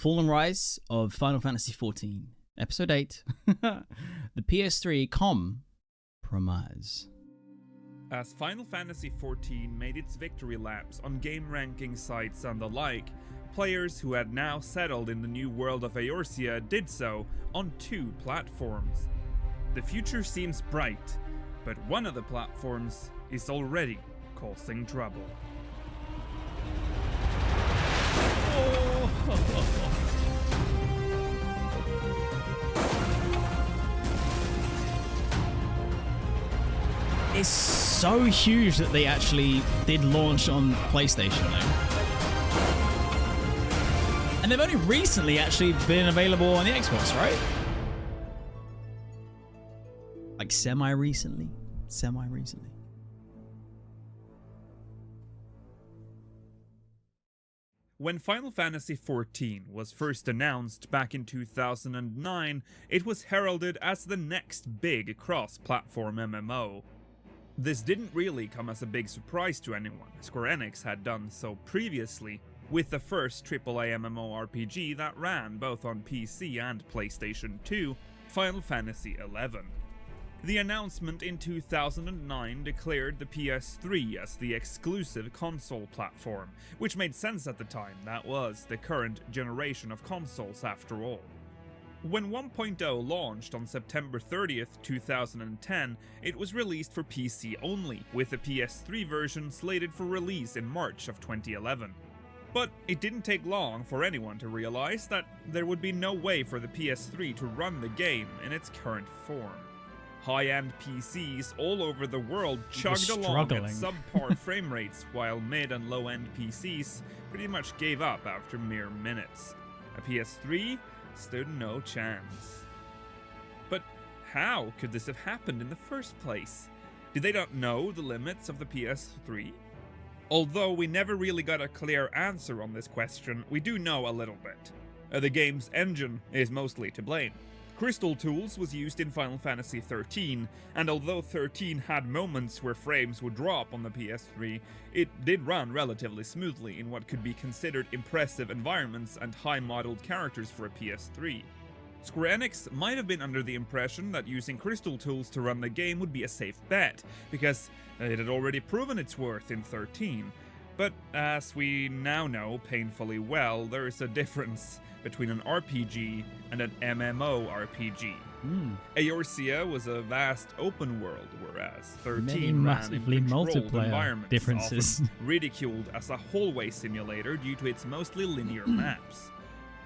Fall and Rise of Final Fantasy XIV, Episode 8, the PS3 compromise. As Final Fantasy XIV made its victory laps on game ranking sites and the like, players who had now settled in the new world of Eorzea did so on 2 platforms. The future seems bright, but one of the platforms is already causing trouble. It's so huge that they actually did launch on PlayStation though. And they've only recently actually been available on the Xbox, right? Like semi-recently. When Final Fantasy XIV was first announced back in 2009, it was heralded as the next big cross-platform MMO. This didn't really come as a big surprise to anyone. Square Enix had done so previously, with the first AAA MMORPG that ran both on PC and PlayStation 2, Final Fantasy XI. The announcement in 2009 declared the PS3 as the exclusive console platform, which made sense at the time. That was the current generation of consoles after all. When 1.0 launched on September 30th, 2010, it was released for PC only, with the PS3 version slated for release in March of 2011. But it didn't take long for anyone to realize that there would be no way for the PS3 to run the game in its current form. High-end PCs all over the world chugged along at subpar frame rates, while mid and low-end PCs pretty much gave up after mere minutes. A PS3 stood no chance. But how could this have happened in the first place? Did they not know the limits of the PS3? Although we never really got a clear answer on this question, we do know a little bit. The game's engine is mostly to blame. Crystal Tools was used in Final Fantasy XIII, and although 13 had moments where frames would drop on the PS3, it did run relatively smoothly in what could be considered impressive environments and high-modeled characters for a PS3. Square Enix might have been under the impression that using Crystal Tools to run the game would be a safe bet, because it had already proven its worth in 13. But as we now know painfully well, there is a difference between an RPG and an MMORPG. Eorzea was a vast open world, whereas 13 ran in controlled environments, differences. often ridiculed as a hallway simulator due to its mostly linear maps.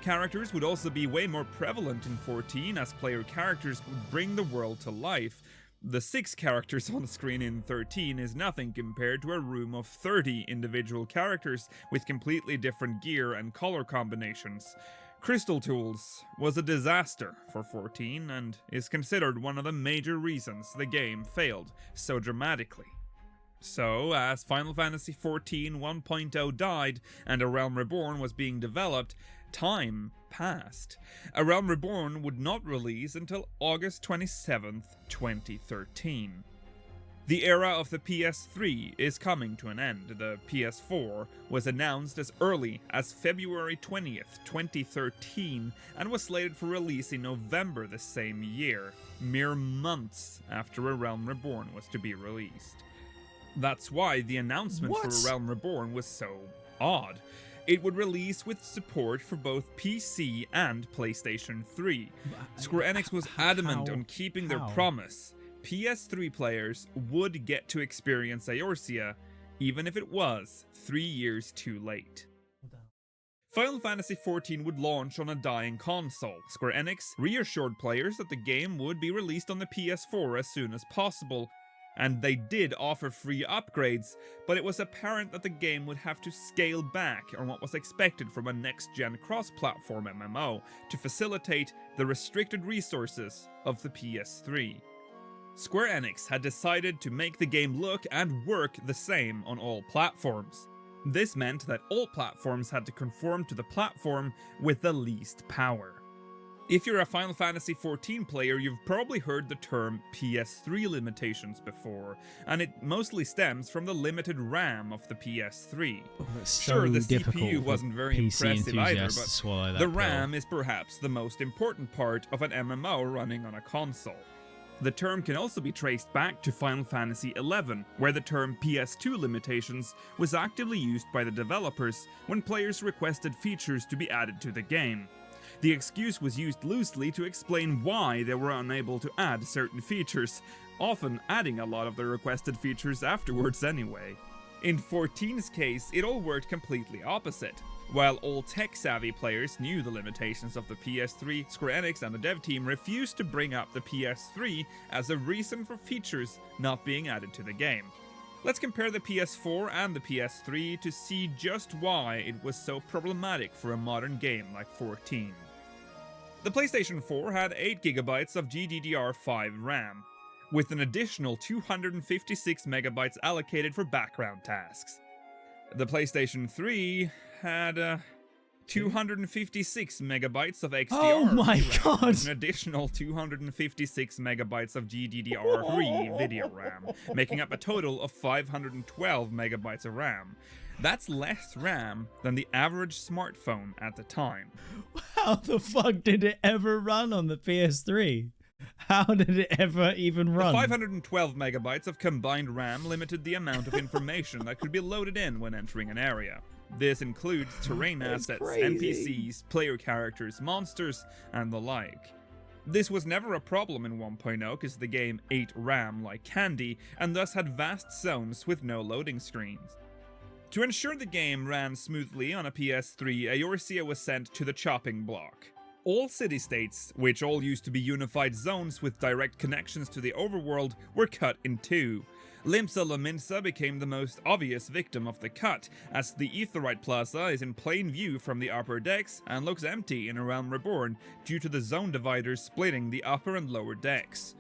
Characters would also be way more prevalent in 14, as player characters would bring the world to life. The 6 characters on screen in 13 is nothing compared to a room of 30 individual characters with completely different gear and color combinations. Crystal Tools was a disaster for 14 and is considered one of the major reasons the game failed so dramatically. So, as Final Fantasy XIV 1.0 died and A Realm Reborn was being developed, time passed. A Realm Reborn would not release until August 27th, 2013. The era of the PS3 is coming to an end. The PS4 was announced as early as February 20th, 2013, and was slated for release in November the same year, mere months after A Realm Reborn was to be released. That's why the announcement for A Realm Reborn was so odd. It would release with support for both PC and PlayStation 3. Square Enix was adamant on keeping their promise. PS3 players would get to experience Eorzea, even if it was 3 years too late. Final Fantasy XIV would launch on a dying console. Square Enix reassured players that the game would be released on the PS4 as soon as possible, and they did offer free upgrades, but it was apparent that the game would have to scale back on what was expected from a next-gen cross-platform MMO to facilitate the restricted resources of the PS3. Square Enix had decided to make the game look and work the same on all platforms. This meant that all platforms had to conform to the platform with the least power. If you're a Final Fantasy XIV player, you've probably heard the term PS3 limitations before, and it mostly stems from the limited RAM of the PS3. Sure, the CPU wasn't very impressive either, but the RAM is perhaps the most important part of an MMO running on a console. The term can also be traced back to Final Fantasy XI, where the term PS2 limitations was actively used by the developers when players requested features to be added to the game. The excuse was used loosely to explain why they were unable to add certain features, often adding a lot of the requested features afterwards anyway. In 14's case, it all worked completely opposite. While all tech-savvy players knew the limitations of the PS3, Square Enix and the dev team refused to bring up the PS3 as a reason for features not being added to the game. Let's compare the PS4 and the PS3 to see just why it was so problematic for a modern game like 14. The PlayStation 4 had 8GB of GDDR5 RAM, with an additional 256MB allocated for background tasks. The PlayStation 3 had 256MB of XDR. Oh my god! With an additional 256MB of GDDR3 video RAM, making up a total of 512MB of RAM. That's less RAM than the average smartphone at the time. How the fuck did it ever run on the PS3? How did it ever even run? The 512MB of combined RAM limited the amount of information that could be loaded in when entering an area. This includes terrain assets, NPCs, player characters, monsters, and the like. This was never a problem in 1.0 because the game ate RAM like candy and thus had vast zones with no loading screens. To ensure the game ran smoothly on a PS3, Eorzea was sent to the chopping block. All city-states, which all used to be unified zones with direct connections to the overworld, were cut in two. Limsa Lominsa became the most obvious victim of the cut, as the Aetheryte Plaza is in plain view from the upper decks and looks empty in A Realm Reborn due to the zone dividers splitting the upper and lower decks.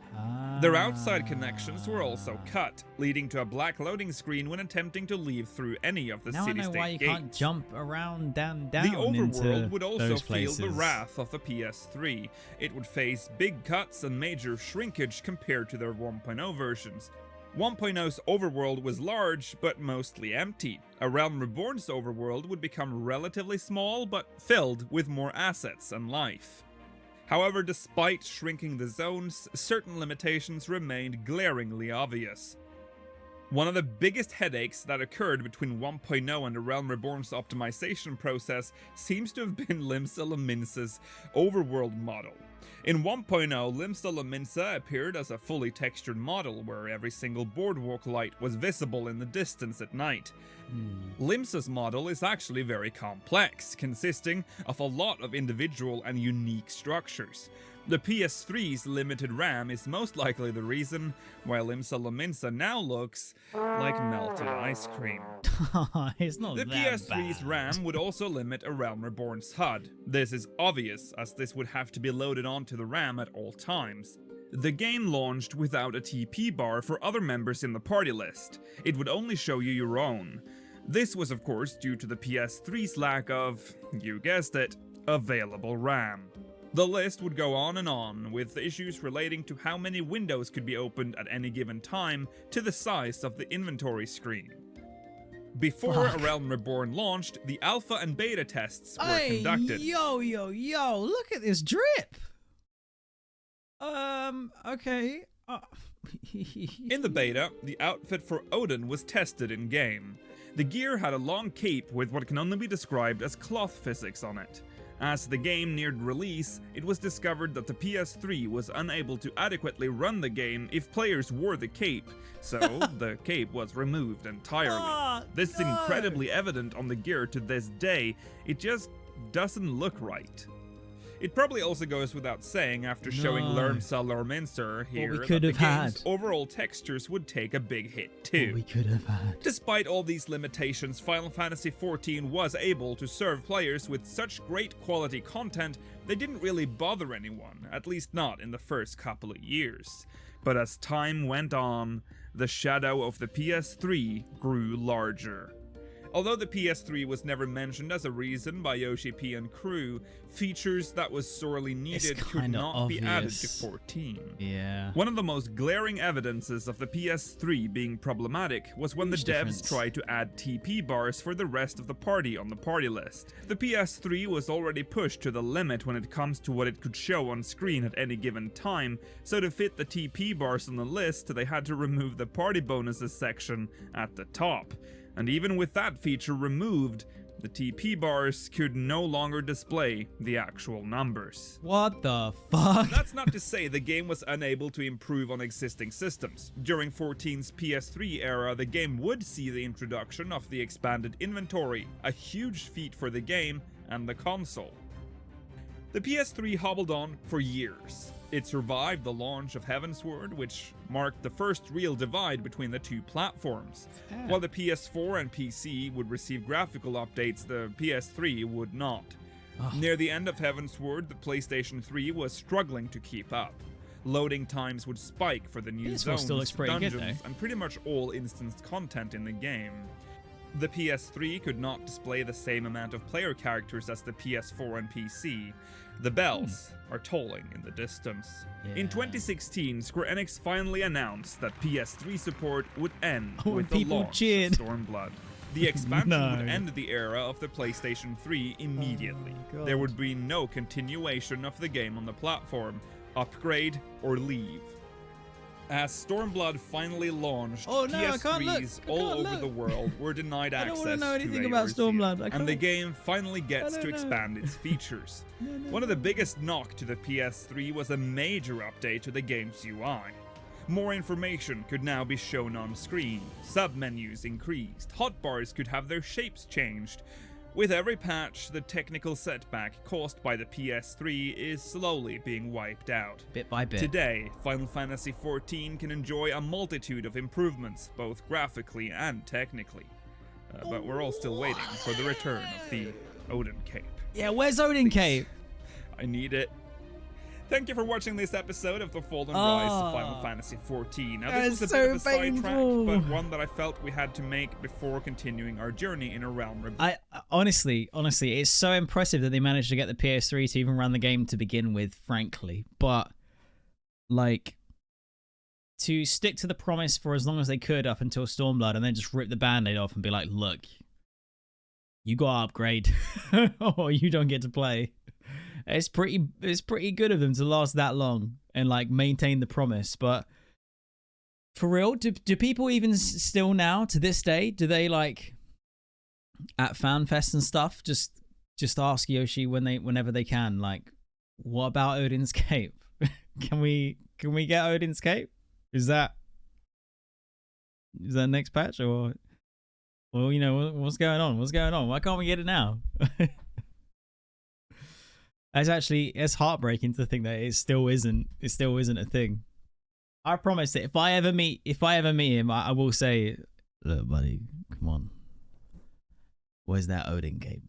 Their outside connections were also cut, leading to a black loading screen when attempting to leave through any of the city-state gates. Now I know why you can't jump around down The overworld would also feel the wrath of the PS3. It would face big cuts and major shrinkage compared to their 1.0 versions. 1.0's overworld was large, but mostly empty. A Realm Reborn's overworld would become relatively small, but filled with more assets and life. However, despite shrinking the zones, certain limitations remained glaringly obvious. One of the biggest headaches that occurred between 1.0 and A Realm Reborn's optimization process seems to have been Limsa Lominsa's overworld model. In 1.0, Limsa Lominsa appeared as a fully textured model where every single boardwalk light was visible in the distance at night. Limsa's model is actually very complex, consisting of a lot of individual and unique structures. The PS3's limited RAM is most likely the reason why Limsa Lominsa now looks like melted ice cream. It's not the that PS3's bad. RAM would also limit A Realm Reborn's HUD. This is obvious, as this would have to be loaded onto the RAM at all times. The game launched without a TP bar for other members in the party list. It would only show you your own. This was of course due to the PS3's lack of, you guessed it, available RAM. The list would go on, with issues relating to how many windows could be opened at any given time to the size of the inventory screen. Before A Realm Reborn launched, the alpha and beta tests were conducted. Yo, look at this drip! Okay. In the beta, the outfit for Odin was tested in-game. The gear had a long cape with what can only be described as cloth physics on it. As the game neared release, it was discovered that the PS3 was unable to adequately run the game if players wore the cape, so the cape was removed entirely. This is incredibly evident on the gear to this day. It just doesn't look right. It probably also goes without saying after showing Limsa Lominsa here that the game's overall textures would take a big hit too. We could have had. Despite all these limitations, Final Fantasy XIV was able to serve players with such great quality content they didn't really bother anyone, at least not in the first couple of years. But as time went on, the shadow of the PS3 grew larger. Although the PS3 was never mentioned as a reason by Yoshi P and crew, features that was sorely needed could not be added to 14. Yeah. One of the most glaring evidences of the PS3 being problematic was when the devs tried to add TP bars for the rest of the party on the party list. The PS3 was already pushed to the limit when it comes to what it could show on screen at any given time, so to fit the TP bars on the list, they had to remove the party bonuses section at the top. And even with that feature removed, the TP bars could no longer display the actual numbers. What the fuck? That's not to say the game was unable to improve on existing systems. During 14's PS3 era, the game would see the introduction of the expanded inventory, a huge feat for the game and the console. The PS3 hobbled on for years. It survived the launch of Heavensward, which marked the first real divide between the two platforms. While the PS4 and PC would receive graphical updates, the PS3 would not. Near the end of Heavensward, the PlayStation 3 was struggling to keep up. Loading times would spike for the new zones, dungeons, and pretty much all instanced content in the game. The PS3 could not display the same amount of player characters as the PS4 and PC. The bells are tolling in the distance. In 2016, Square Enix finally announced that PS3 support would end with the launch of Stormblood. The expansion would end the era of the PlayStation 3 immediately. There would be no continuation of the game on the platform, upgrade, or leave. As Stormblood finally launched, PS3s all over the world were denied access to Eorzea, and the game finally gets to expand its features. One of the biggest knocks to the PS3 was a major update to the game's UI. More information could now be shown on screen, sub-menus increased, hotbars could have their shapes changed. With every patch, the technical setback caused by the PS3 is slowly being wiped out. Bit by bit. Today, Final Fantasy XIV can enjoy a multitude of improvements, both graphically and technically. But we're all still waiting for the return of the Odin cape. Yeah, where's Odin cape? I need it. Thank you for watching this episode of The Fall and Rise of Final Fantasy XIV. Now, this was a bit of a sidetrack, but one that I felt we had to make before continuing our journey in A Realm Reborn. Honestly, it's so impressive that they managed to get the PS3 to even run the game to begin with, frankly. But, like, to stick to the promise for as long as they could up until Stormblood and then just rip the band-aid off and be like, look, you gotta upgrade or you don't get to play. It's pretty good of them to last that long and like maintain the promise. But for real, do people even still now to this day, do they like at FanFest and stuff just ask Yoshi whenever they can, like, what about Odin's cape? Can we get Odin's cape? Is that next patch or you know, what's going on? Why can't we get it now? It's heartbreaking to think that it still isn't a thing. I promise that if I ever meet him, I will say, look, buddy, come on. Where's that Odin cape?